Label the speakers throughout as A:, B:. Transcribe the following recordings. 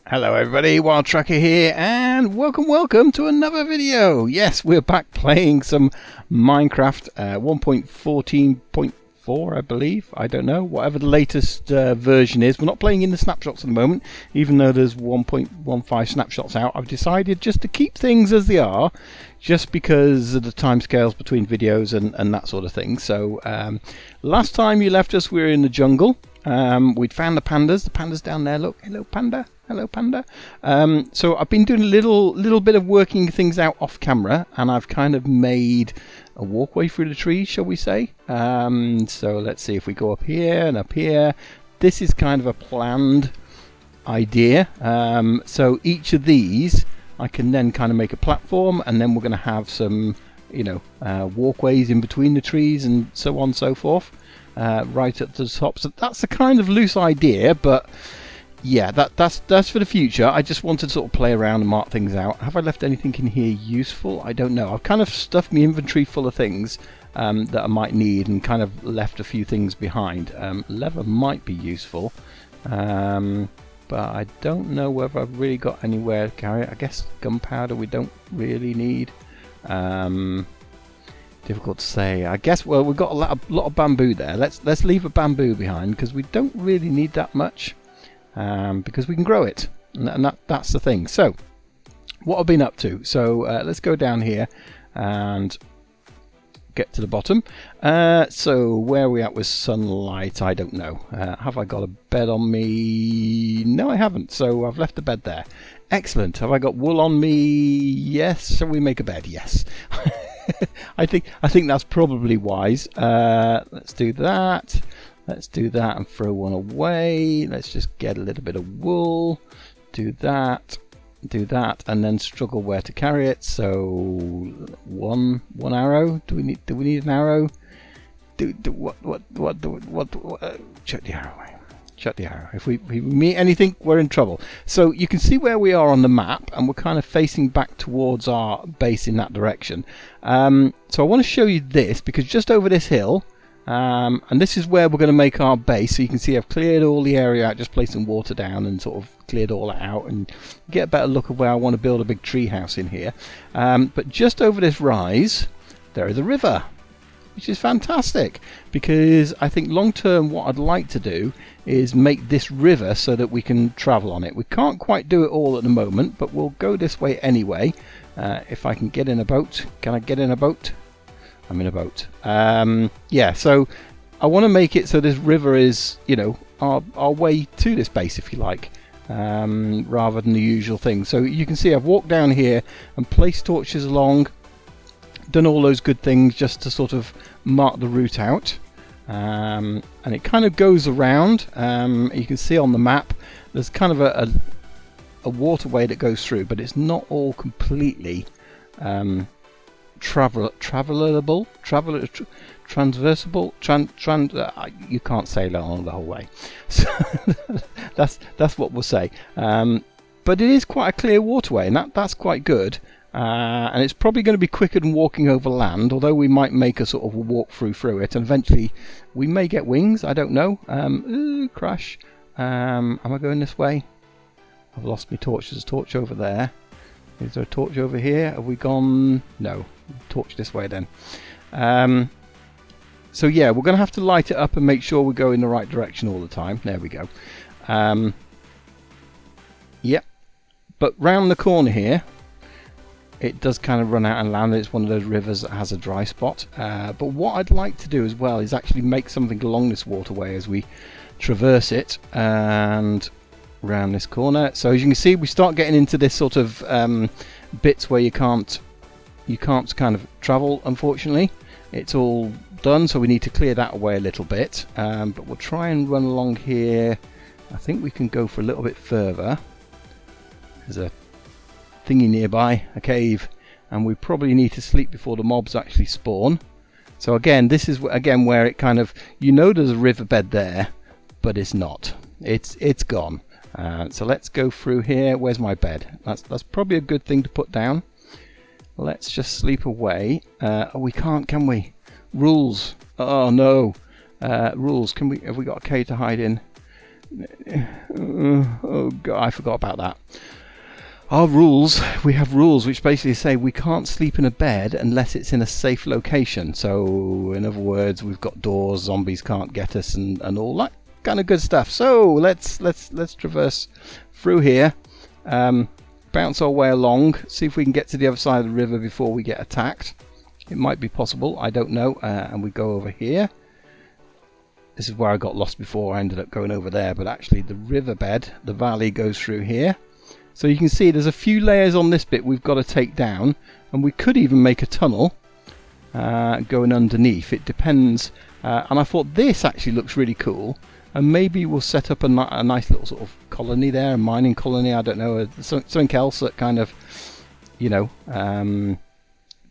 A: Hello everybody, WildTracker here, and welcome to another video. Yes, we're back playing some Minecraft 1.14.4, I believe. I don't know, whatever the latest version is. We're not playing in the snapshots at the moment, even though there's 1.15 snapshots out. I've decided just to keep things as they are, just because of the timescales between videos and that sort of thing. So last time you left us, we were in the jungle. We'd found the pandas down there. Look, hello panda. Hello panda. So I've been doing a little bit of working things out off camera, and I've kind of made a walkway through the trees, shall we say. So let's see if we go up here and up here. This is kind of a planned idea. So each of these I can then kind of make a platform, and then we're going to have some, walkways in between the trees and so on and so forth, right up to the top. So that's a kind of loose idea, but yeah, that's for the future. I just wanted to sort of play around and mark things out. Have I left anything in here useful? I don't know. I've kind of stuffed my inventory full of things that I might need, and kind of left a few things behind. Leather might be useful, but I don't know whether I've really got anywhere to carry it. I guess gunpowder we don't really need. Difficult to say. I guess, well, we've got a lot of bamboo there. Let's leave a bamboo behind, because we don't really need that much. Because we can grow it, and that's the thing. So what I've been up to, so let's go down here and get to the bottom. So where are we at with sunlight? I don't know. Have I got a bed on me? No, I haven't, so I've left the bed there. Excellent. Have I got wool on me? Yes. Shall we make a bed? Yes. I think that's probably wise. Let's do that. Let's do that and throw one away. Let's just get a little bit of wool. Do that, and then struggle where to carry it. So one arrow. Do we need an arrow? Chuck the arrow away. Chuck the arrow. If we meet anything, we're in trouble. So you can see where we are on the map, and we're kind of facing back towards our base in that direction. So I want to show you this, because just over this hill. And this is where we're going to make our base. So you can see I've cleared all the area out, just placing water down and sort of cleared all that out, and get a better look of where I want to build a big tree house in here. But just over this rise there is a river, which is fantastic, because I think long term what I'd like to do is make this river so that we can travel on it. We can't quite do it all at the moment, but we'll go this way anyway. If I can get in a boat. Can I get in a boat? I'm in a boat. Yeah, so I want to make it so this river is, our way to this base, if you like, rather than the usual thing. So you can see I've walked down here and placed torches along, done all those good things just to sort of mark the route out. And it kind of goes around. You can see on the map there's kind of a waterway that goes through, but it's not all completely travelable, transversable, you can't say that on the whole way. So that's what we'll say. But it is quite a clear waterway, and that's quite good. And it's probably going to be quicker than walking over land, although we might make a sort of a walk through it, and eventually we may get wings. I don't know. Crash. Am I going this way? I've lost my torch. There's a torch over there. Is there a torch over here? Have we gone? No. Torch this way then. So yeah, we're going to have to light it up and make sure we go in the right direction all the time. There we go. Yep. But round the corner here, it does kind of run out and land. It's one of those rivers that has a dry spot. But what I'd like to do as well is actually make something along this waterway as we traverse it and round this corner. So as you can see, we start getting into this sort of bits where you can't kind of travel, unfortunately. It's all done, so we need to clear that away a little bit. But we'll try and run along here. I think we can go for a little bit further. There's a thingy nearby, a cave, and we probably need to sleep before the mobs actually spawn. So again, this is again where it kind of, there's a riverbed there, but it's not. It's gone. So let's go through here. Where's my bed? That's probably a good thing to put down. Let's just sleep away. We can't, can we? Rules. Oh no. Rules. Have we got a cave to hide in? Oh God, I forgot about that. Our rules, we have rules which basically say we can't sleep in a bed unless it's in a safe location. So in other words, we've got doors, zombies can't get us, and all that kind of good stuff. So let's traverse through here, bounce our way along, see if we can get to the other side of the river before we get attacked. It might be possible, I don't know. And we go over here. This is where I got lost before. I ended up going over there, but actually the riverbed, the valley, goes through here. So you can see there's a few layers on this bit we've got to take down, and we could even make a tunnel going underneath. It depends. And I thought this actually looks really cool, and maybe we'll set up a nice little sort of colony there, a mining colony, I don't know, something else that kind of, you know,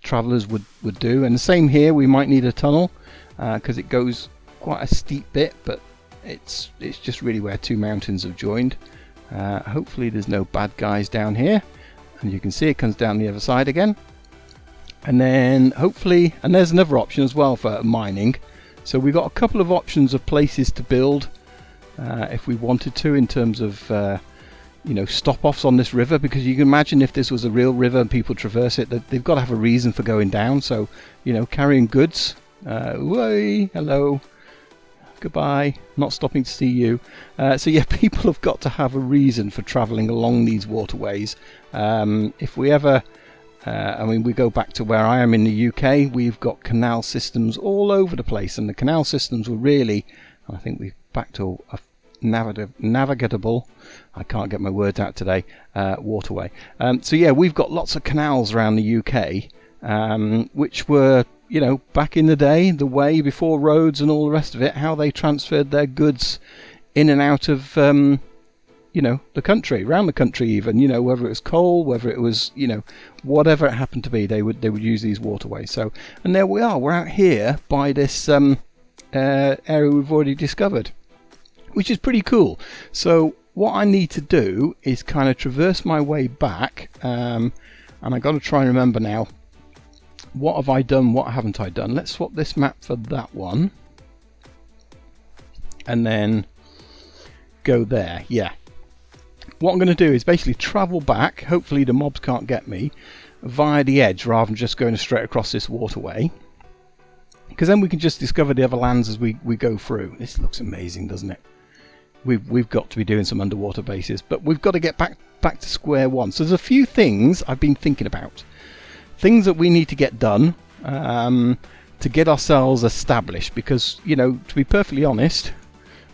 A: travellers would do. And the same here, we might need a tunnel because it goes quite a steep bit, but it's just really where two mountains have joined. Hopefully there's no bad guys down here, and you can see it comes down the other side again. And then hopefully, and there's another option as well for mining. So we've got a couple of options of places to build if we wanted to, in terms of you know, stop-offs on this river, because you can imagine if this was a real river and people traverse it, they've got to have a reason for going down. So, you know, carrying goods, way, hello, goodbye, not stopping to see you. So yeah, people have got to have a reason for travelling along these waterways. If we ever, I mean, we go back to where I am in the UK, we've got canal systems all over the place, and the canal systems were really, I think we're back to a navigable, I can't get my words out today, waterway. So yeah, we've got lots of canals around the UK, which were, you know, back in the day, the way before roads and all the rest of it, how they transferred their goods in and out of, you know, the country, around the country even, you know, whether it was coal, whether it was, you know, whatever it happened to be, they would use these waterways. So, and there we are, we're out here by this area we've already discovered, which is pretty cool. So what I need to do is kind of traverse my way back, and I got to try and remember now, what have I done, what haven't I done. Let's swap this map for that one, and then go there. Yeah, what I'm going to do is basically travel back, hopefully the mobs can't get me, via the edge rather than just going straight across this waterway, because then we can just discover the other lands as we go through. This looks amazing, doesn't it? We've got to be doing some underwater bases, but we've got to get back to square one. So there's a few things I've been thinking about, things that we need to get done to get ourselves established, because, you know, to be perfectly honest,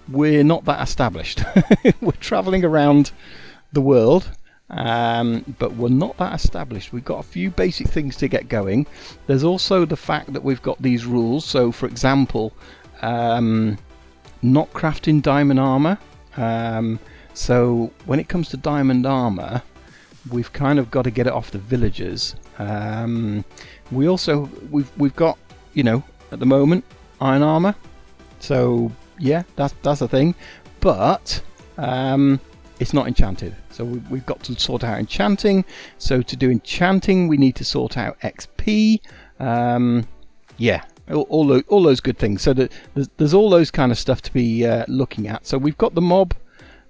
A: we're not that established. We're traveling around the world, but we're not that established. We've got a few basic things to get going. There's also the fact that we've got these rules. So for example, not crafting diamond armor. So when it comes to diamond armor, we've kind of got to get it off the villagers. We've got, you know, at the moment, iron armor. So yeah, that's a thing, but it's not enchanted. So we've got to sort out enchanting. So to do enchanting, we need to sort out XP. Yeah, all those good things. So that there's all those kind of stuff to be looking at. So we've got the mob,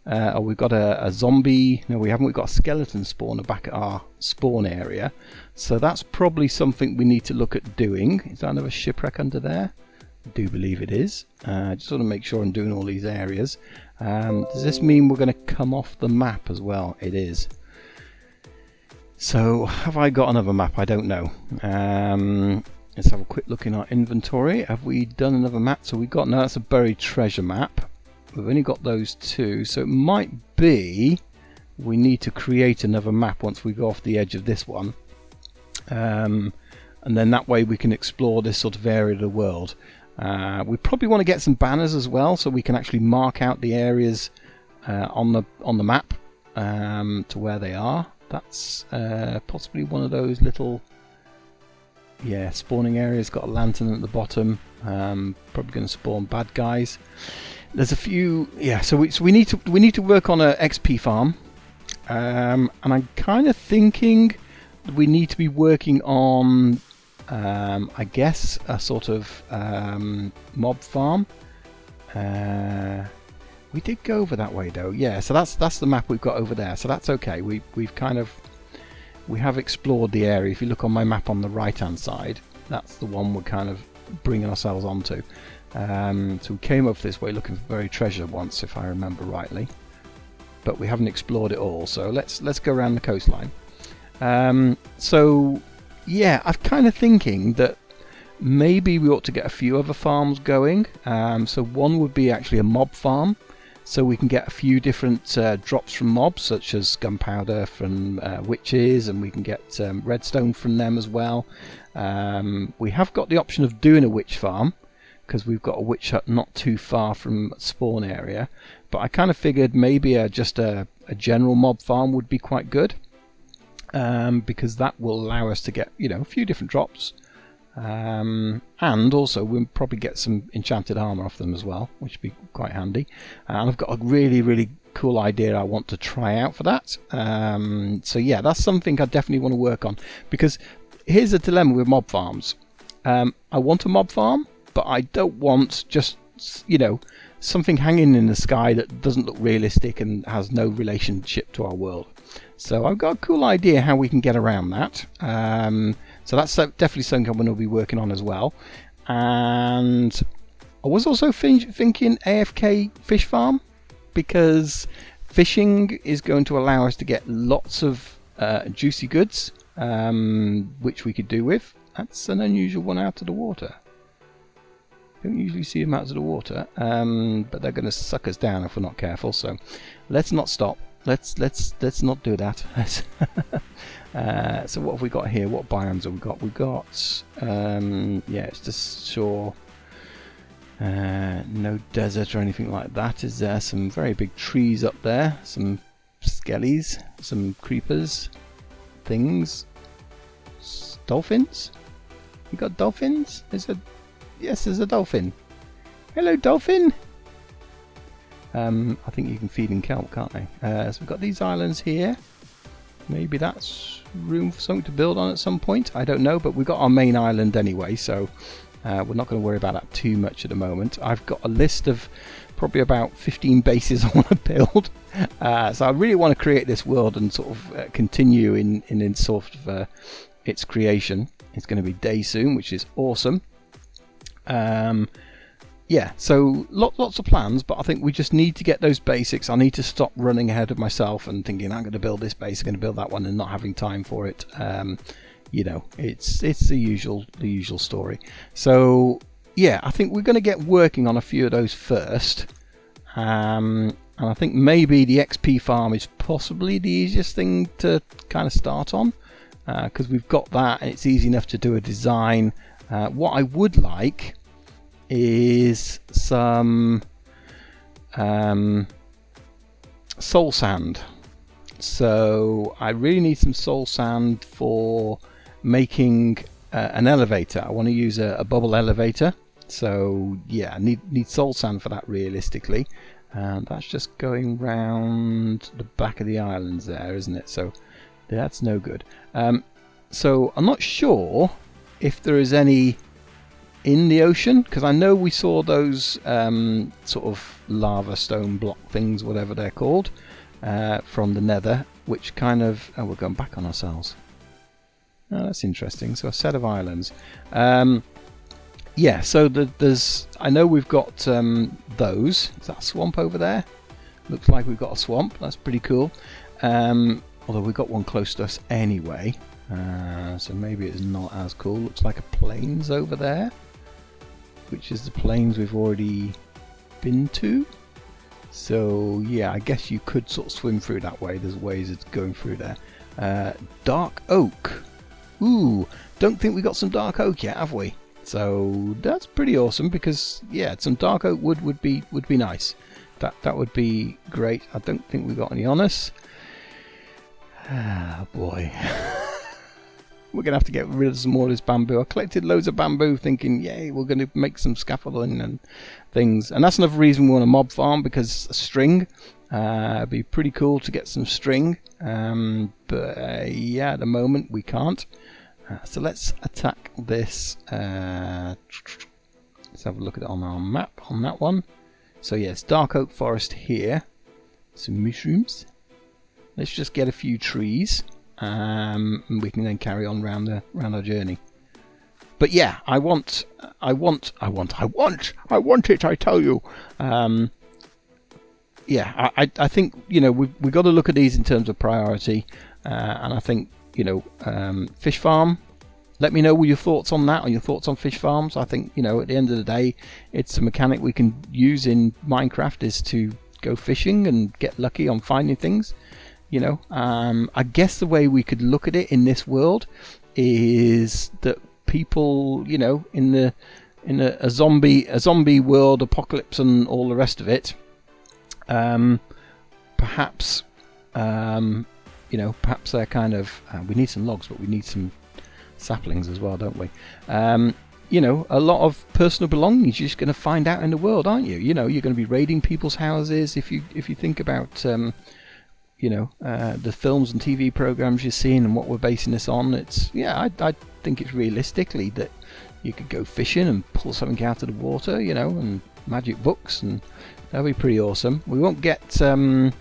A: or we've got a zombie. No, we haven't. We've got a skeleton spawner back at our spawn area. So that's probably something we need to look at doing. Is that another shipwreck under there? I do believe it is. Just want to make sure I'm doing all these areas. Does this mean we're going to come off the map as well? It is. So have I got another map? I don't know. Let's have a quick look in our inventory. Have we done another map? So we've got, no, that's a buried treasure map. We've only got those two. So it might be we need to create another map once we go off the edge of this one. And then that way we can explore this sort of area of the world. We probably want to get some banners as well, so we can actually mark out the areas on the map to where they are. That's possibly one of those little, yeah, spawning areas. Got a lantern at the bottom. Probably going to spawn bad guys. There's a few, yeah. So we need to work on a XP farm, and I'm kind of thinking we need to be working on, I guess, a sort of mob farm. We did go over that way though. Yeah, so that's the map we've got over there. So that's okay. We have explored the area. If you look on my map on the right hand side, that's the one we're kind of bringing ourselves onto. So we came up this way looking for buried treasure once, if I remember rightly, but we haven't explored it all. So let's go around the coastline. So yeah, I'm kind of thinking that maybe we ought to get a few other farms going. So one would be actually a mob farm, so we can get a few different drops from mobs, such as gunpowder from witches, and we can get redstone from them as well. We have got the option of doing a witch farm, because we've got a witch hut not too far from spawn area, but I kind of figured maybe just a general mob farm would be quite good, because that will allow us to get, you know, a few different drops. And also we'll probably get some enchanted armor off them as well, which would be quite handy. And I've got a really cool idea I want to try out for that. So yeah, that's something I definitely want to work on, because here's a dilemma with mob farms. I want a mob farm, but I don't want just, you know, something hanging in the sky that doesn't look realistic and has no relationship to our world. So I've got a cool idea how we can get around that. So that's definitely something I'm going to be working on as well. And I was also thinking AFK fish farm, because fishing is going to allow us to get lots of juicy goods, which we could do with. That's an unusual one out of the water. Don't usually see them out of the water, but they're going to suck us down if we're not careful. So let's not stop. Let's not do that. So what have we got here? What biomes have we got? We've got yeah, it's just shore. No desert or anything like that. Is there? Some very big trees up there, some skellies, some creepers, things, dolphins. You got dolphins? Yes, there's a dolphin. Hello, dolphin. I think you can feed in kelp, can't they? So we've got these islands here. Maybe that's room for something to build on at some point. I don't know, but we've got our main island anyway, so we're not going to worry about that too much at the moment. I've got a list of probably about 15 bases I want to build. So I really want to create this world and sort of continue in sort of its creation. It's going to be day soon, which is awesome. Yeah, so lots of plans, but I think we just need to get those basics. I need to stop running ahead of myself and thinking I'm going to build this base, I'm going to build that one, and not having time for it. You know, it's the usual story. So yeah, I think we're going to get working on a few of those first. And I think maybe the XP farm is possibly the easiest thing to kind of start on, because we've got that and it's easy enough to do a design. What I would like is some soul sand. So I really need some soul sand for making an elevator. I want to use a bubble elevator. So yeah, I need soul sand for that realistically. And that's just going round the back of the islands there, isn't it? So that's no good. So I'm not sure if there is any in the ocean, because I know we saw those sort of lava stone block things, whatever they're called, from the nether, which kind of... Oh, we're going back on ourselves. Oh, that's interesting. So a set of islands. Yeah, so there's... I know we've got those. Is that a swamp over there? Looks like we've got a swamp. That's pretty cool. Although we've got one close to us anyway. So maybe it's not as cool. Looks like a plains over there, which is the plains we've already been to. So yeah, I guess you could sort of swim through that way. There's ways of going through there. Dark oak. Ooh, don't think we got some dark oak yet, have we? So that's pretty awesome, because yeah, some dark oak wood would be nice. That would be great. I don't think we got any on us. Ah boy. We're going to have to get rid of some more of this bamboo. I collected loads of bamboo thinking, yay, we're going to make some scaffolding and things. And that's another reason we want a mob farm, because string. It'd be pretty cool to get some string. But yeah, at the moment we can't. So let's attack this. Let's have a look at it on our map on that one. So yes, dark oak forest here. Some mushrooms. Let's just get a few trees, and we can then carry on round our journey. But yeah, I want it, I tell you. Yeah, I think, you know, we've got to look at these in terms of priority, and I think, you know, fish farm, let me know your thoughts on that, or your thoughts on fish farms. I think, you know, at the end of the day, it's a mechanic we can use in Minecraft, is to go fishing and get lucky on finding things, you know. I guess the way we could look at it in this world is that people, you know, in a zombie world, apocalypse and all the rest of it, perhaps, you know, perhaps they're kind of, we need some logs, but we need some saplings as well, don't we? You know, a lot of personal belongings you're just going to find out in the world, aren't you? You know, you're going to be raiding people's houses. If you think about, you know, the films and TV programs you're seeing and what we're basing this on, it's, yeah, I think it's realistically that you could go fishing and pull something out of the water, you know, and magic books, and that'll be pretty awesome. We won't get, don't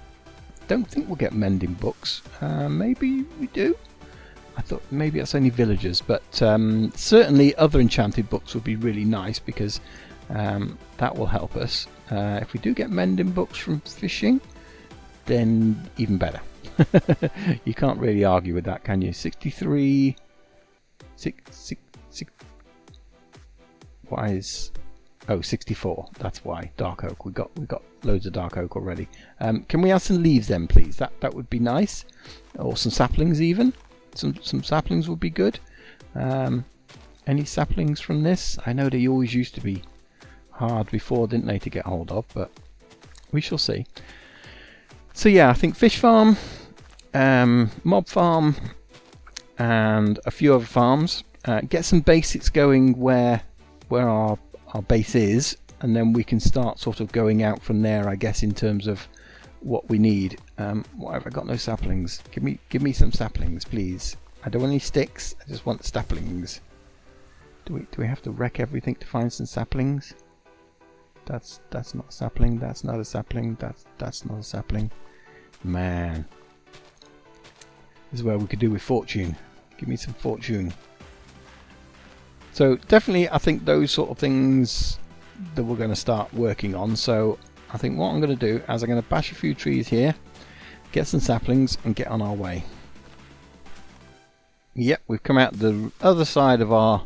A: think we'll get mending books. Maybe we do. I thought maybe that's only villagers, but certainly other enchanted books would be really nice, because that will help us. If we do get mending books from fishing, then even better. You can't really argue with that, can you? 63. Why is? Oh, 64. That's why. Dark oak. We got loads of dark oak already. Can we have some leaves then, please? That would be nice, or some saplings even. Some saplings would be good. Any saplings from this? I know they always used to be hard before, didn't they, to get hold of, but we shall see. So yeah, I think fish farm, mob farm, and a few other farms. Get some basics going where our base is, and then we can start sort of going out from there, I guess, in terms of what we need. What have I got? No saplings. Give me some saplings, please. I don't want any sticks. I just want saplings. Do we have to wreck everything to find some saplings? That's not a sapling. That's not a sapling. That's not a sapling. Man, this is where we could do with fortune. Give me some fortune. So definitely, I think those sort of things that we're going to start working on. So I think what I'm going to do is I'm going to bash a few trees here, get some saplings, and get on our way. Yep, we've come out the other side of our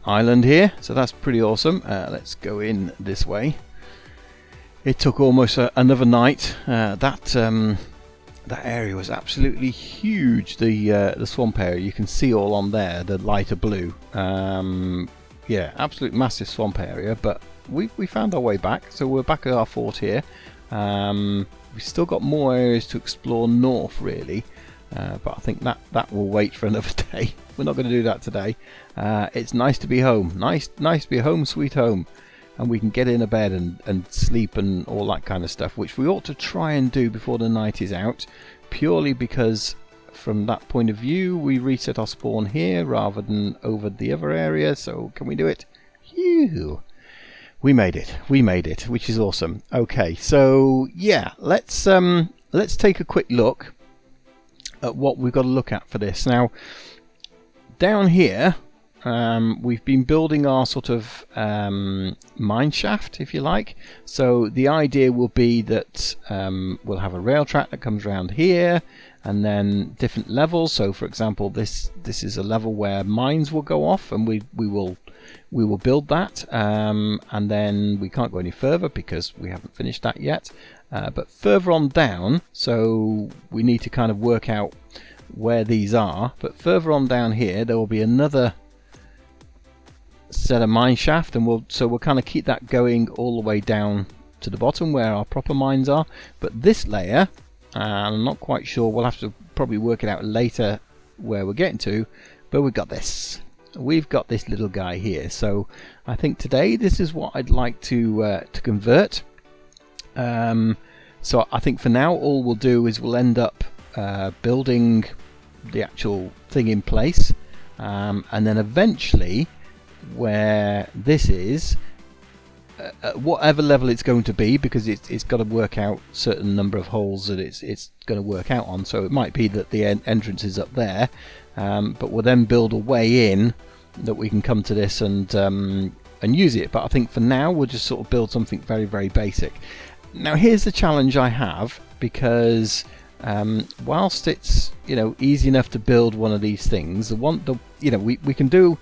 A: island here, so that's pretty awesome. Let's go in this way. It took almost another night. That area was absolutely huge. The swamp area, you can see all on there, the lighter blue. Yeah, absolute massive swamp area, but we found our way back, so we're back at our fort here. We've still got more areas to explore north, really, but I think that will wait for another day. We're not going to do that today. It's nice to be home. Nice to be home, sweet home, and we can get in a bed and sleep and all that kind of stuff, which we ought to try and do before the night is out, purely because from that point of view we reset our spawn here rather than over the other area. So can we do it? Phew. We made it, which is awesome. Okay, so yeah, let's take a quick look at what we've got to look at for this. Now, down here, we've been building our sort of mine shaft, if you like. So the idea will be that we'll have a rail track that comes around here, and then different levels. So, for example, this is a level where mines will go off, and we will build that, and then we can't go any further because we haven't finished that yet. But further on down, so we need to kind of work out where these are. But further on down here, there will be another set of mine shaft, and we'll kind of keep that going all the way down to the bottom where our proper mines are. But this layer, I'm not quite sure. We'll have to probably work it out later where we're getting to. But we've got this. We've got this little guy here. So I think today this is what I'd like to convert. So I think for now all we'll do is we'll end up building the actual thing in place, and then eventually where this is, at whatever level it's going to be, because it's got to work out certain number of holes that it's going to work out on. So it might be that the entrance is up there, but we'll then build a way in that we can come to this and use it. But I think for now we'll just sort of build something very, very basic. Now here's the challenge I have, because whilst it's easy enough to build one of these things, we can do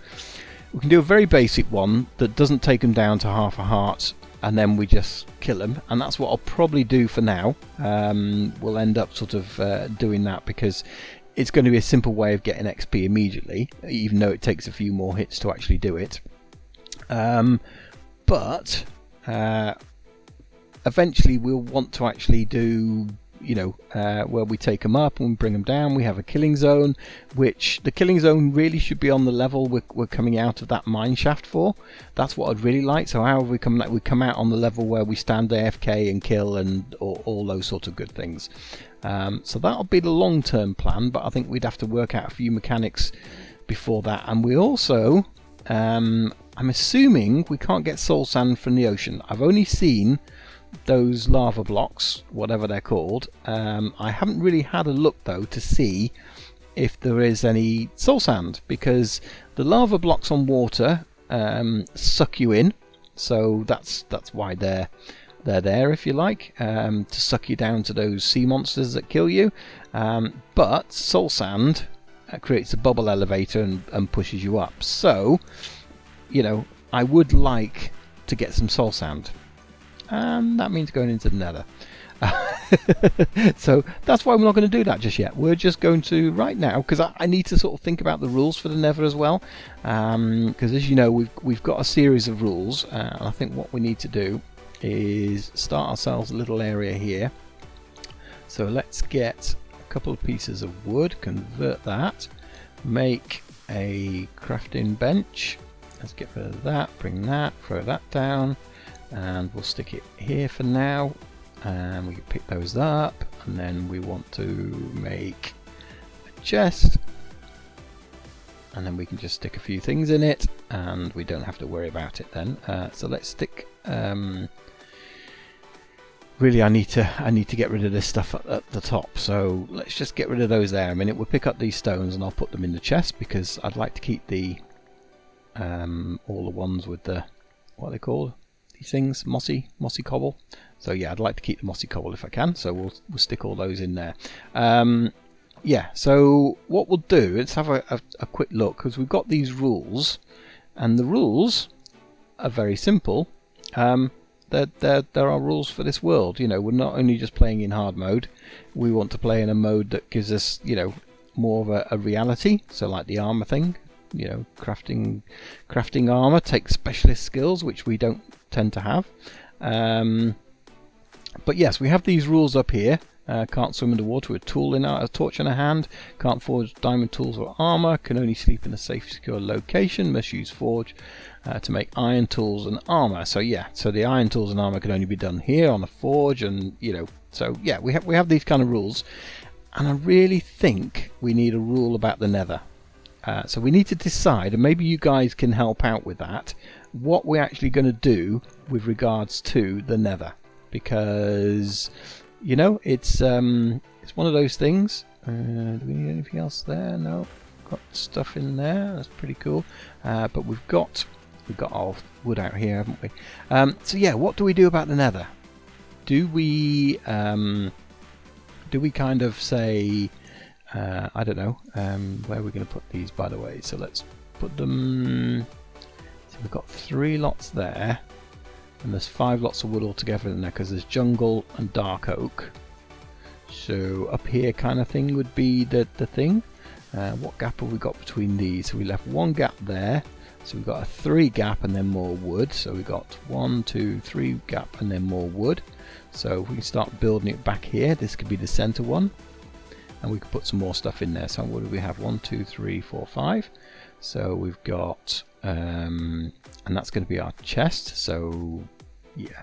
A: a very basic one that doesn't take them down to half a heart, and then we just kill them, and that's what I'll probably do for now. We'll end up sort of doing that, because it's going to be a simple way of getting XP immediately, even though it takes a few more hits to actually do it. But eventually we'll want to actually do where we take them up and we bring them down. We have a killing zone, which the killing zone really should be on the level we're coming out of that mine shaft for. That's what I'd really like. So how have we come? We come out on the level where we stand AFK and kill and all those sort of good things. So that'll be the long-term plan, but I think we'd have to work out a few mechanics before that. And we also, I'm assuming we can't get soul sand from the ocean. I've only seen those lava blocks, whatever they're called. I haven't really had a look though to see if there is any soul sand, because the lava blocks on water suck you in, so that's why they're there, if you like, to suck you down to those sea monsters that kill you. But soul sand creates a bubble elevator and pushes you up. So I would like to get some soul sand. And that means going into the nether. So that's why we're not going to do that just yet. We're just going to, right now, because I need to sort of think about the rules for the nether as well. Because as you know, we've got a series of rules. And I think what we need to do is start ourselves a little area here. So let's get a couple of pieces of wood, convert that, make a crafting bench. Let's get rid of that, bring that, throw that down. And we'll stick it here for now, and we can pick those up, and then we want to make a chest, and then we can just stick a few things in it and we don't have to worry about it then. So let's stick really I need to get rid of this stuff at the top, so let's just get rid of those there a minute. We'll pick up these stones and I'll put them in the chest, because I'd like to keep the all the ones with the, what are they called, things, mossy cobble. So yeah, I'd like to keep the mossy cobble if I can, so we'll stick all those in there. Yeah, so what we'll do, let's have a quick look, because we've got these rules, and the rules are very simple. There are rules for this world. We're not only just playing in hard mode, we want to play in a mode that gives us more of a reality. So like the armor thing, crafting armor takes specialist skills, which we don't tend to have. But yes, we have these rules up here. Can't swim in the water with a torch in a hand, can't forge diamond tools or armor, can only sleep in a safe, secure location, must use forge to make iron tools and armor. So yeah, so the iron tools and armor can only be done here on a forge, and so yeah, we have these kind of rules. And I really think we need a rule about the nether. So we need to decide, and maybe you guys can help out with that, what we're actually going to do with regards to the nether, because it's one of those things. Do we need anything else there? No, got stuff in there. That's pretty cool. But we've got our wood out here, haven't we? So yeah, what do we do about the nether? Do we kind of say, I don't know, where are we going to put these, by the way? So let's put them. So we've got 3 lots there, and there's 5 lots of wood altogether in there, because there's jungle and dark oak. So up here kind of thing would be the thing. What gap have we got between these? So we left 1 gap there, so we've got a 3 gap and then more wood. So we've got 1, 2, 3 gap and then more wood. So if we can start building it back here, this could be the center one, and we could put some more stuff in there. So what do we have? 1, 2, 3, 4, 5. So we've got and that's going to be our chest. So yeah,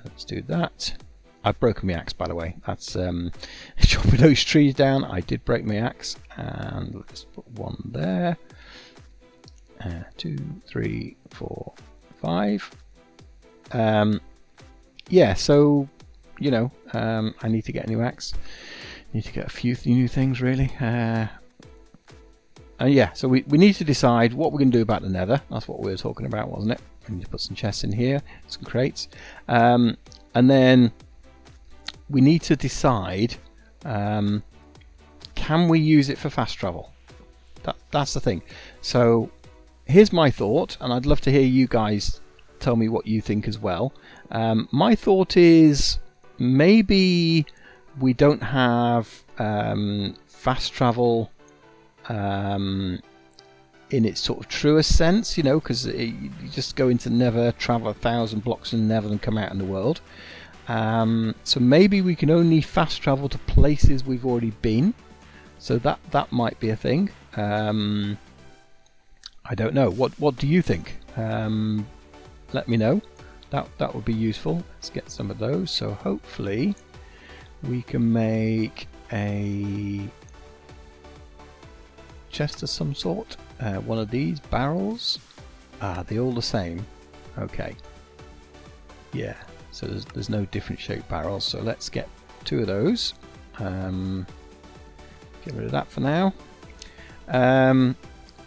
A: let's do that. I've broken my axe, by the way. That's chopping those trees down. I did break my axe, and let's put 1 there. 2, 3, 4, 5. Yeah, so you know, I need to get a new axe. Need to get a few new things really. Yeah, so we need to decide what we're going to do about the nether. That's what we were talking about, wasn't it? We need to put some chests in here, some crates, and then we need to decide, can we use it for fast travel? That's the thing. So here's my thought, and I'd love to hear you guys tell me what you think as well. My thought is maybe we don't have fast travel in its sort of truest sense, you know, because you just go into Nether, travel 1,000 blocks in Nether and come out in the world. So maybe we can only fast travel to places we've already been. So that might be a thing. I don't know. What do you think? Let me know. That would be useful. Let's get some of those. So hopefully we can make a chest of some sort. One of these barrels. They're all the same. Okay. Yeah. So there's no different shaped barrels. So let's get 2 of those. Get rid of that for now.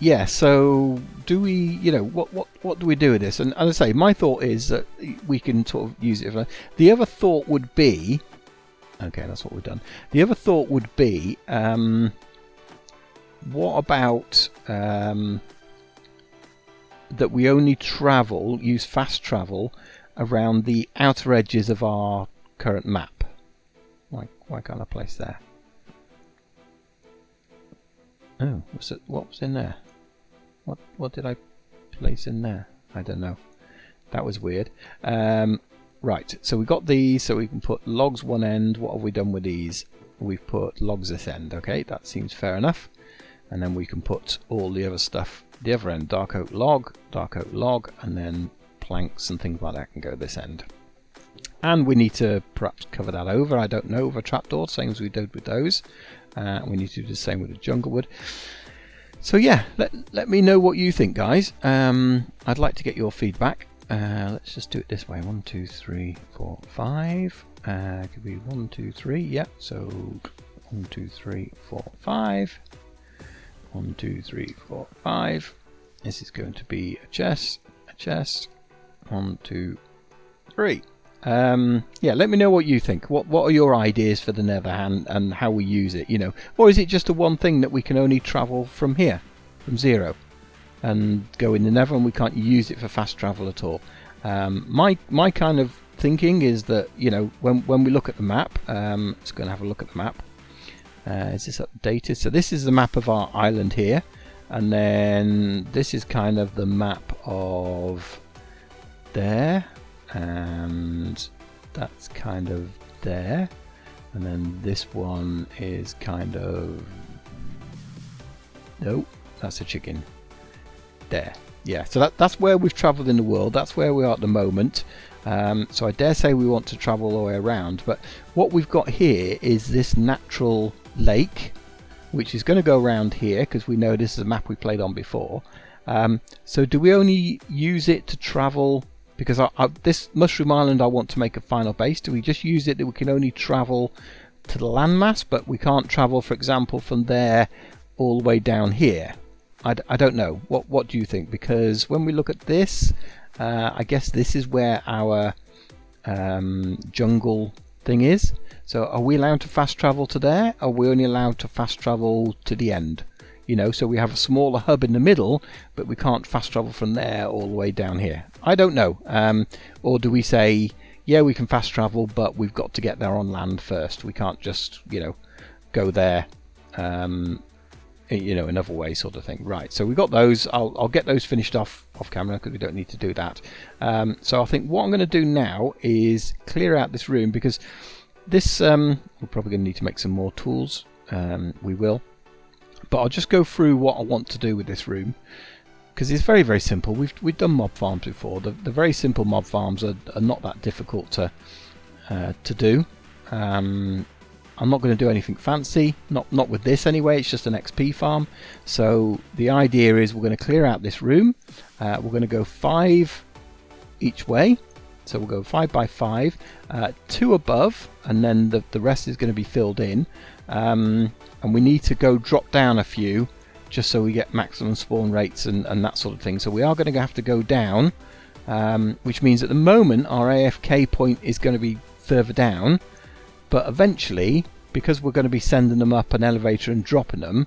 A: Yeah. So do we? You know, what do we do with this? And as I say, my thought is that we can sort of use it. The other thought would be. Okay, that's what we've done. The other thought would be. What about that we only use fast travel around the outer edges of our current map? Why can't I place there? Oh, what was in there? What did I place in there? I don't know. That was weird. Right, so we got these, so we can put logs one end. What have we done with these? We've put logs this end. Okay, that seems fair enough. And then we can put all the other stuff the other end, dark oak log, and then planks and things like that can go this end. And we need to perhaps cover that over, I don't know, with a trapdoor, same as we did with those. We need to do the same with the jungle wood. So yeah, let me know what you think, guys. I'd like to get your feedback. Let's just do it this way. 1, 2, 3, 4, 5. Could be 1, 2, 3. Yeah, so 1, 2, 3, 4, 5. 1, 2, 3, 4, 5. This is going to be a chest. 1, 2, 3. Yeah, let me know what you think. What are your ideas for the Nether and how we use it? You know, or is it just a one thing that we can only travel from here, from 0, and go in the Nether, and we can't use it for fast travel at all? My kind of thinking is that, you know, when we look at the map, let's go and have a look at the map. Is this updated? So this is the map of our island here, and then this is kind of the map of there, and that's kind of there, and then this one is kind of, nope, that's a chicken there. Yeah, so that's where we've travelled in the world. That's where we are at the moment. So I dare say we want to travel all the way around, but what we've got here is this natural lake, which is going to go around here, because we know this is a map we played on before. So do we only use it to travel, because this Mushroom Island I want to make a final base? Do we just use it that we can only travel to the landmass, but we can't travel, for example, from there all the way down here? I don't know. What do you think? Because when we look at this, I guess this is where our jungle thing is. So are we allowed to fast travel to there? Or are we only allowed to fast travel to the end? You know, so we have a smaller hub in the middle, but we can't fast travel from there all the way down here. I don't know. Or do we say, yeah, we can fast travel, but we've got to get there on land first. We can't just, you know, go there, you know, another way sort of thing. Right, so we've got those. I'll get those finished off camera, because we don't need to do that. So I think what I'm going to do now is clear out this room, because this, we're probably going to need to make some more tools. We will. But I'll just go through what I want to do with this room, because it's very, very simple. We've done mob farms before. The very simple mob farms are not that difficult to do. I'm not going to do anything fancy, not with this anyway. It's just an XP farm. So the idea is we're going to clear out this room. We're going to go 5 each way, So we'll go 5 by 5, 2 above, and then the rest is going to be filled in. And we need to go drop down a few just so we get maximum spawn rates and that sort of thing. So we are going to have to go down, which means at the moment our AFK point is going to be further down, but eventually, because we're going to be sending them up an elevator and dropping them,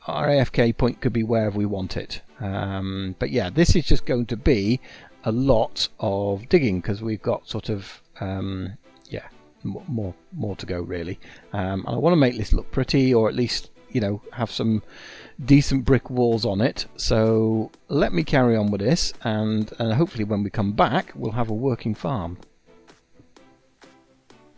A: our AFK point could be wherever we want it. But yeah, this is just going to be a lot of digging because we've got sort of yeah, more to go really. And I want to make this look pretty, or at least, you know, have some decent brick walls on it. So let me carry on with this, and hopefully when we come back we'll have a working farm.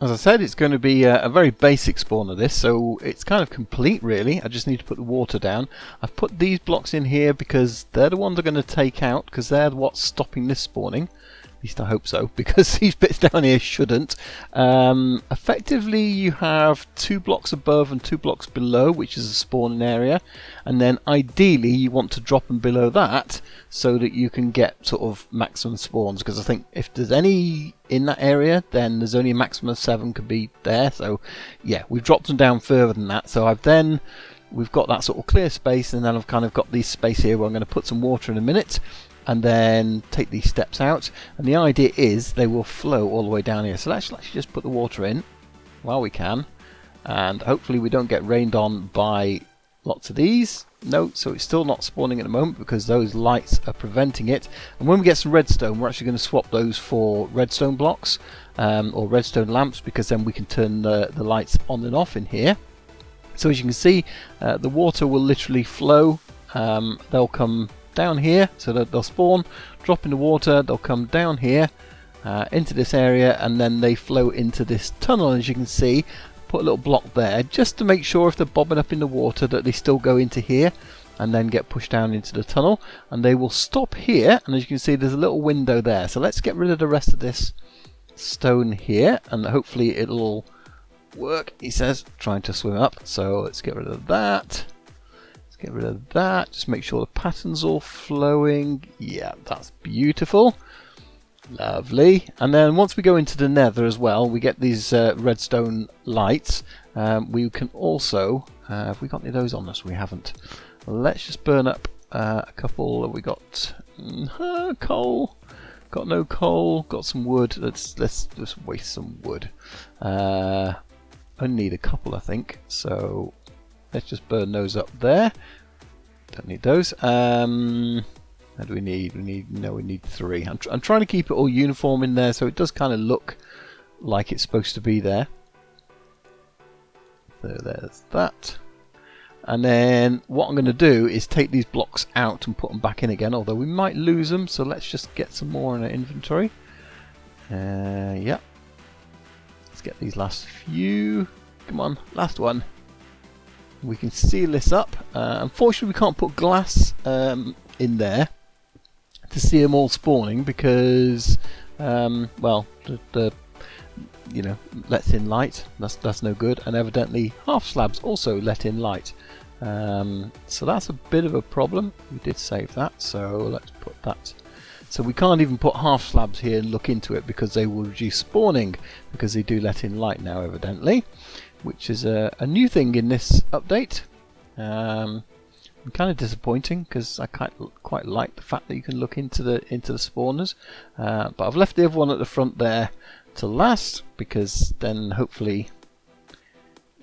A: As I said, it's going to be a very basic spawn of this, so it's kind of complete really. I just need to put the water down. I've put these blocks in here because they're the ones I'm going to take out, because they're what's stopping this spawning. At least I hope so, because these bits down here shouldn't. Effectively you have 2 blocks above and 2 blocks below, which is a spawning area, and then ideally you want to drop them below that so that you can get sort of maximum spawns, because I think if there's any in that area then there's only a maximum of 7 could be there. So yeah, we've dropped them down further than that, so we've got that sort of clear space, and then I've kind of got this space here where I'm going to put some water in a minute and then take these steps out, and the idea is they will flow all the way down here. So let's actually just put the water in while we can, and hopefully we don't get rained on by lots of these. No, so it's still not spawning at the moment because those lights are preventing it. And when we get some redstone, we're actually going to swap those for redstone blocks or redstone lamps, because then we can turn the lights on and off in here. So as you can see, the water will literally flow. They'll come down here, so they'll spawn, drop in the water, they'll come down here into this area, and then they flow into this tunnel. As you can see, put a little block there just to make sure if they're bobbing up in the water that they still go into here and then get pushed down into the tunnel, and they will stop here. And as you can see, there's a little window there. So let's get rid of the rest of this stone here, and hopefully it'll work. He says trying to swim up, so let's get rid of that. Get rid of that, just make sure the pattern's all flowing. Yeah, that's beautiful. Lovely. And then once we go into the nether as well, we get these redstone lights. We can also, have we got any of those on us? We haven't. Let's just burn up a couple. Have we got coal? Got no coal. Got some wood. Let's just waste some wood. Only need a couple, I think. So let's just burn those up there. Don't need those. How do we need? We need 3. I'm trying to keep it all uniform in there so it does kind of look like it's supposed to be there. So there's that. And then what I'm going to do is take these blocks out and put them back in again, although we might lose them, so let's just get some more in our inventory. Yeah. Let's get these last few. Come on, last one. We can seal this up. Unfortunately, we can't put glass in there to see them all spawning because, well, the you know, lets in light. That's no good. And evidently, half slabs also let in light. So that's a bit of a problem. We did save that, so let's put that. So we can't even put half slabs here and look into it because they will reduce spawning, because they do let in light now, evidently. Which is a new thing in this update. Kind of disappointing because I quite like the fact that you can look into the spawners. But I've left the other one at the front there to last, because then hopefully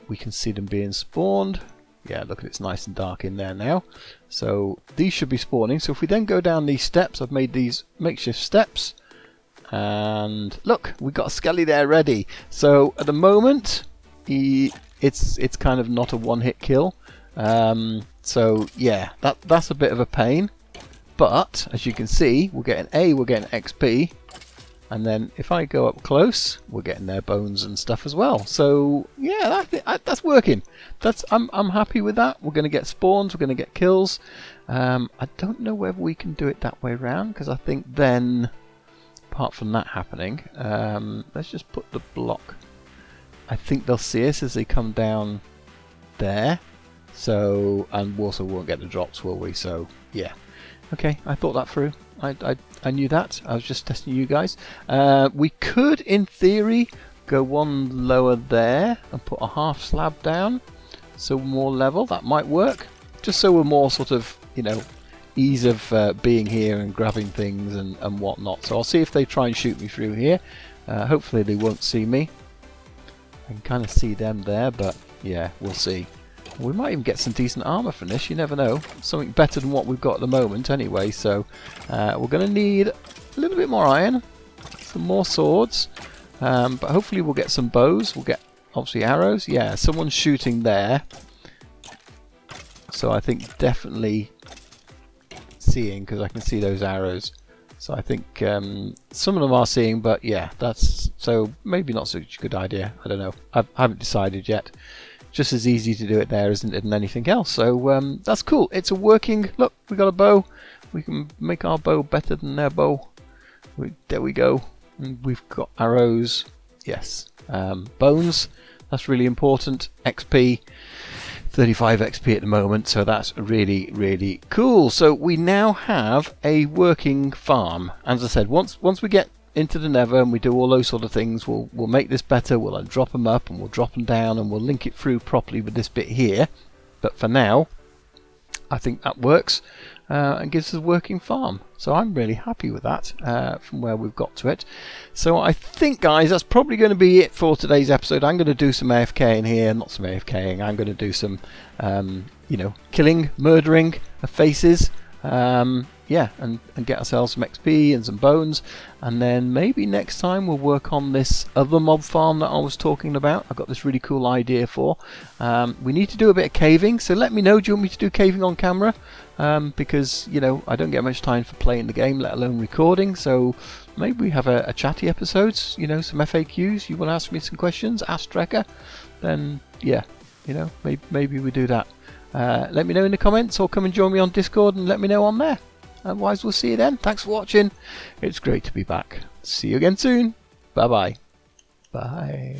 A: we can see them being spawned. Yeah, look, it's nice and dark in there now. So these should be spawning. So if we then go down these steps, I've made these makeshift steps, and look, we got a skelly there ready. So at the moment, it's kind of not a one-hit kill. So yeah, that's a bit of a pain. But as you can see, we're getting XP, and then if I go up close, we're getting their bones and stuff as well. So yeah, that's working. I'm happy with that. We're going to get spawns, we're going to get kills. I don't know whether we can do it that way around, because I think then, apart from that happening, let's just put the block. I think they'll see us as they come down there. So, and we also won't get the drops, will we? So, yeah. Okay, I thought that through. I knew that. I was just testing you guys. We could, in theory, go one lower there and put a half slab down, so more level. That might work, just so we're more sort of, you know, ease of being here and grabbing things and whatnot. So I'll see if they try and shoot me through here. Hopefully they won't see me. I can kind of see them there, but yeah, we'll see. We might even get some decent armor from this, you never know. Something better than what we've got at the moment anyway, so we're going to need a little bit more iron, some more swords, but hopefully we'll get some bows. We'll get, obviously, arrows. Yeah, someone's shooting there. So I think definitely seeing, because I can see those arrows. So I think some of them are seeing, but yeah, that's so maybe not such a good idea. I don't know. I haven't decided yet. Just as easy to do it there, isn't it, than anything else. So that's cool. It's a working. Look, we got a bow. We can make our bow better than their bow. There we go. And we've got arrows. Yes. Bones. That's really important. XP. 35 XP at the moment, so that's really, really cool. So we now have a working farm. As I said, once we get into the Nether and we do all those sort of things, we'll make this better. We'll drop them up and we'll drop them down and we'll link it through properly with this bit here. But for now, I think that works and gives us a working farm. So I'm really happy with that from where we've got to it. So I think, guys, that's probably going to be it for today's episode. I'm going to do some AFK in here, not some AFKing. I'm going to do some, you know, killing, murdering of faces. Yeah, and get ourselves some XP and some bones, and then maybe next time we'll work on this other mob farm that I was talking about. I've got this really cool idea for. We need to do a bit of caving, so let me know, do you want me to do caving on camera? Because, you know, I don't get much time for playing the game, let alone recording, so maybe we have a chatty episodes, you know, some FAQs. You want to ask me some questions, ask Trekker, then yeah, you know, maybe we do that. Let me know in the comments, or come and join me on Discord and let me know on there. Otherwise, we'll see you then. Thanks for watching. It's great to be back. See you again soon. Bye-bye. Bye.